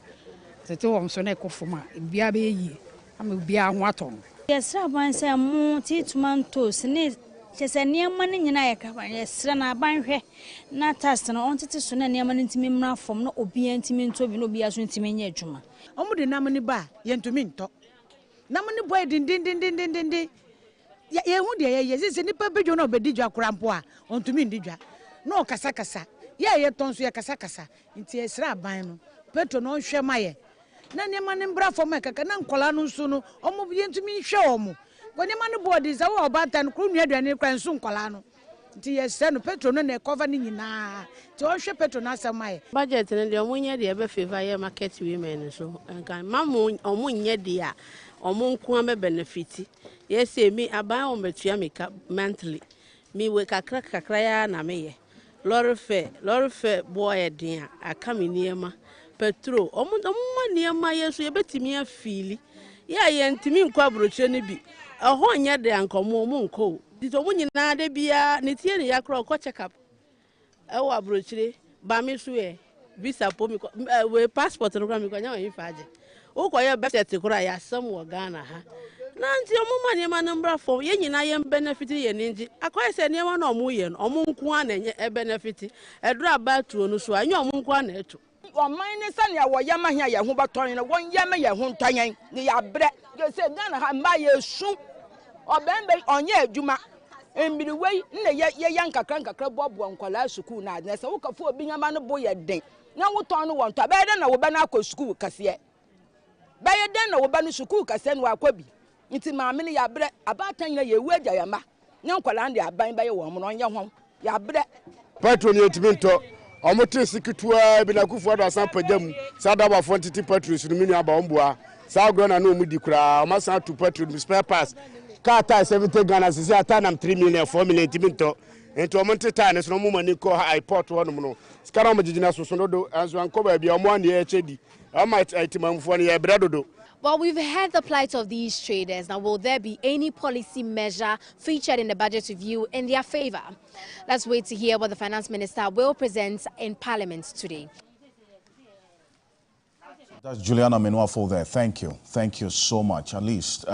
na ekofo ma bia be yi am bia ho aton ye sre ban say mo ti tomatoes ne chese niema ne nyina ye ka ban ye sre na ban hwe na task no on tete so na niema ne ntimi mra fom na obi ntimi nto bi no obi aso ntimi nya adwuma omo de nam ne ba ye ntumi nto nam ne boy din ye hu de ye sese nipa bedwo na obedi dwa korampo a ontumi ndidwa na okasa ye tonso ye kasa nti ye sre aban no petro no hwe maye na niema ne mbra fom kaka na nkola no nso no omo ye ntumi hwe omo Gwanema no body za wo obatan kru nu aduane kra nso nkola no nti yese no petro no na cover ni nyina ti o hwe petro na asamaye budget ne de omunye de be favor ye market women so kan mamu omunye de a omunko am benefit yes me aban o metua meka monthly me we kakra ya na me ye lorry fare boy den a aka me niema petrol omo niema yeso ye betimi afili ya ye ntimi nkwa abroche ne bi eho nya de ankomo mo nko dito mo nyina de bia ne tie ne yakro ko check up ewo abrochire ba mi so e visa po mi we passport no gra mi ko nya wan faje wo ko ye bet kura ya sam wo Ghana ha na nti omo niema no mbra fo ye nyina ye benefit ye ninji akoye se niema na omo ye no omo nko a na enye benefit edura ba tuo no so anya omo nko a na eto Oman ne sane ya woyama hia ye ho baton no won yama ye ho ntanyan ne ya bre ye se Ghana ha mba ye su obembe onye adwuma embiri wei ne ye yankakra bobo nkwala school na ne se wo kafo obi nyama no bo ye den na wo ton no won to be den na wo ba na akọ school kase ba ye den na wo ba no school kase no akọ bi nti maame ne ya bre abatan na ye wu ya ma ne nkwala nde aban ba ye wo mo no nye ho ya bre patron ye timinto omote sikitwa bi na kufu ado asan pagam sadaba fontiti patron sunu minu aba omboa sa agro na no mudi kura o masan to patron spare pass car tire 70 Ghana sisi ata nam 3 million 4 million timinto ento omonte tire ne so mo mani ko airport wo no no skara mo jijina so so do anso anko ba bia mo ane echedi o might itimamfo ne ye bredodo. Well, we've heard the plight of these traders. Now, will there be any policy measure featured in the budget review in their favor? Let's wait to hear what the finance minister will present in Parliament today. That's Juliana Menuafo there. Thank you. Thank you so much. At least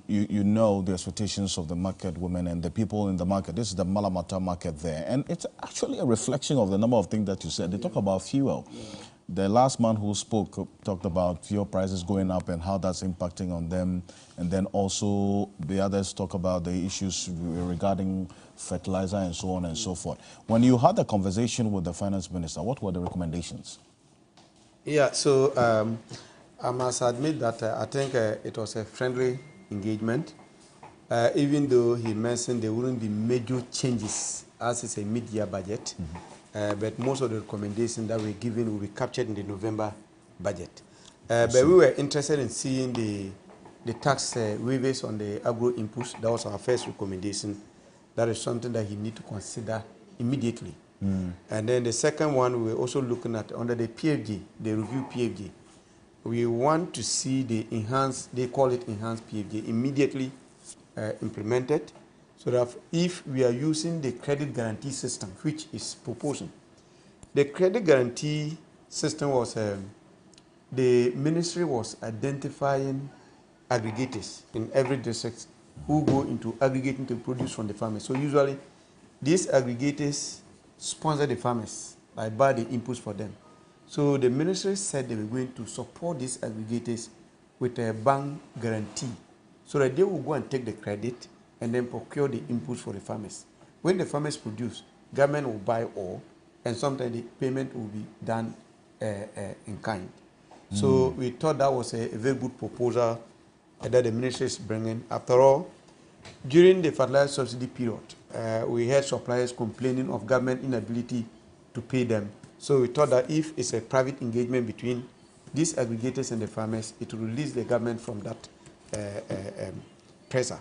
you know the expectations of the market women and the people in the market. This is the Malamata market there. And it's actually a reflection of the number of things that you said. They talk about fuel. The last man who spoke talked about fuel prices going up and how that's impacting on them. And then also the others talk about the issues regarding fertilizer and so on and so forth. When you had the conversation with the finance minister, what were the recommendations? Yeah, so I must admit that I think it was a friendly engagement, even though he mentioned there wouldn't be major changes as it's a mid-year budget. But most of the recommendations that were given will be captured in the November budget. But we were interested in seeing the tax waivers on the agro inputs. That was our first recommendation. That is something that he need to consider immediately. And then the second one, we were also looking at under the PFG, the review PFG. We want to see the enhanced, they call it enhanced PFG, immediately implemented. So that if we are using the credit guarantee system, which is proposing, the credit guarantee system was, the ministry was identifying aggregators in every district who go into aggregating the produce from the farmers. So usually these aggregators sponsor the farmers by buy the inputs for them. So the ministry said they were going to support these aggregators with a bank guarantee so that they will go and take the credit and then procure the inputs for the farmers. When the farmers produce, government will buy all, and sometimes the payment will be done in kind. So we thought that was a very good proposal that the ministry is bringing. After all, during the fertilizer subsidy period, we had suppliers complaining of government inability to pay them. So we thought that if it's a private engagement between these aggregators and the farmers, it will release the government from that pressure.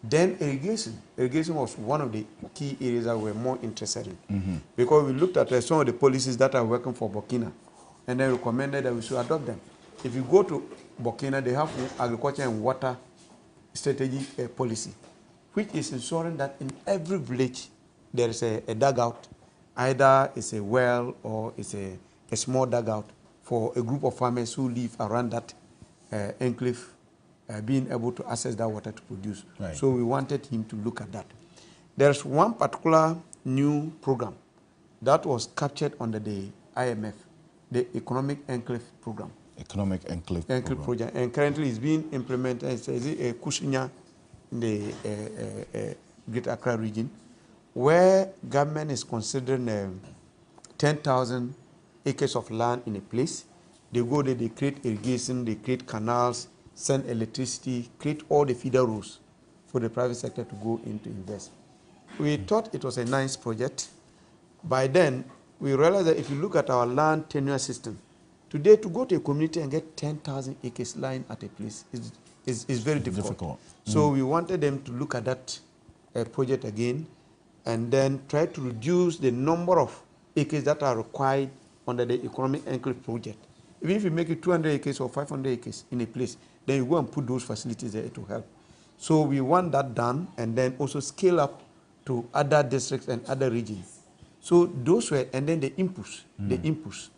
Then irrigation. Irrigation was one of the key areas that we're more interested in. Because we looked at some of the policies that are working for Burkina and then recommended that we should adopt them. If you go to Burkina, they have agriculture and water strategy policy, which is ensuring that in every village there is a dugout, either it's a well or it's a small dugout for a group of farmers who live around that enclave, being able to access that water to produce. Right. So we wanted him to look at that. There's one particular new program that was captured under the IMF, the Economic Enclave Program. Economic Enclave Program. And currently it's being implemented in Kushinya, in the Greater Accra region, where government is considering 10,000 acres of land in a place. They go there, they create irrigation, they create canals, send electricity, create all the feeder roads for the private sector to go in to invest. We thought it was a nice project. By then, we realized that if you look at our land tenure system, today to go to a community and get 10,000 acres lying at a place is very difficult. So we wanted them to look at that project again and then try to reduce the number of acres that are required under the Economic Enclave project Even if you make it 200 acres or 500 acres in a place, then you go and put those facilities there to help. So we want that done, and then also scale up to other districts and other regions. So those were, and then the inputs,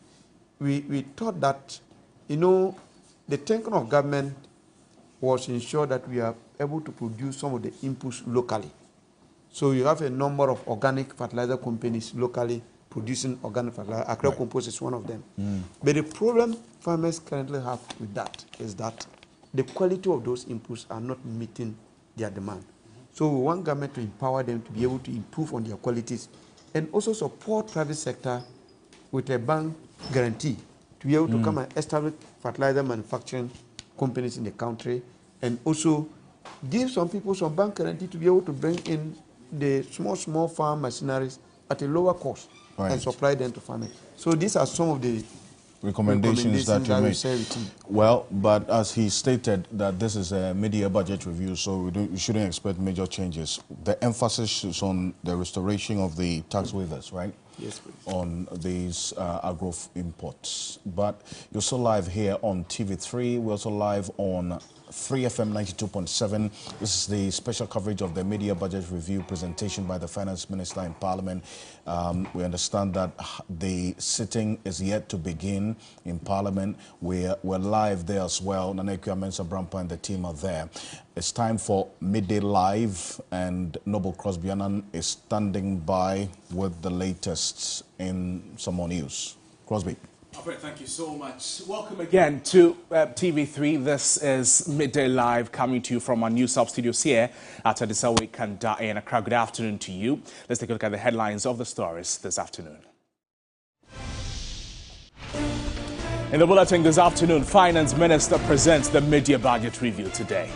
we thought that, you know, the thinking of government was ensure that we are able to produce some of the inputs locally. So you have a number of organic fertilizer companies locally producing organic fertilizer. Accra Compost is one of them. But the problem farmers currently have with that is that the quality of those inputs are not meeting their demand. So we want government to empower them to be able to improve on their qualities and also support private sector with a bank guarantee to be able to come and establish fertilizer manufacturing companies in the country, and also give some people some bank guarantee to be able to bring in the small farm machineries at a lower cost and supply them to farmers. So these are some of the recommendations that you made. Well, but as he stated that this is a mid-year budget review, so we shouldn't expect major changes. The emphasis is on the restoration of the tax waivers, right? Yes, please. On these agro imports. But you're also live here on TV3. We're also live on 3FM 92.7. This is the special coverage of the mid-year budget review presentation by the Finance Minister in Parliament. We understand that the sitting is yet to begin in Parliament. We're live there as well. Naneku Amensa Brampa and the team are there. It's time for Midday Live, and Noble Crosby Annan is standing by with the latest in some more news. Crosby. Alfred, thank you so much. Welcome again to TV3. This is Midday Live, coming to you from our new sub-studios here at Adisawe Kanda in Accra. Good afternoon to you. Let's take a look at the headlines of the stories this afternoon. In the bulletin this afternoon, Finance Minister presents the mid-year budget review today.